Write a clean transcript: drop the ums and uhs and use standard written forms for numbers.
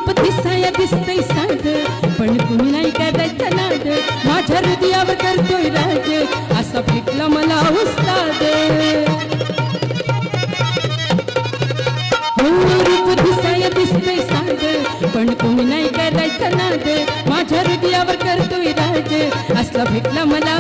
रूप दिसाया दिसतंय साध पण कुणी नाही करायचं नाद माझ्या हृदयावर करतोय राज असा भेटला मला उस्ताद हो रूप दिसाया दिसतंय साध पण कुणी नाही करायचं नाद माझ्या हृदयावर करतोय राज असला भेटला मला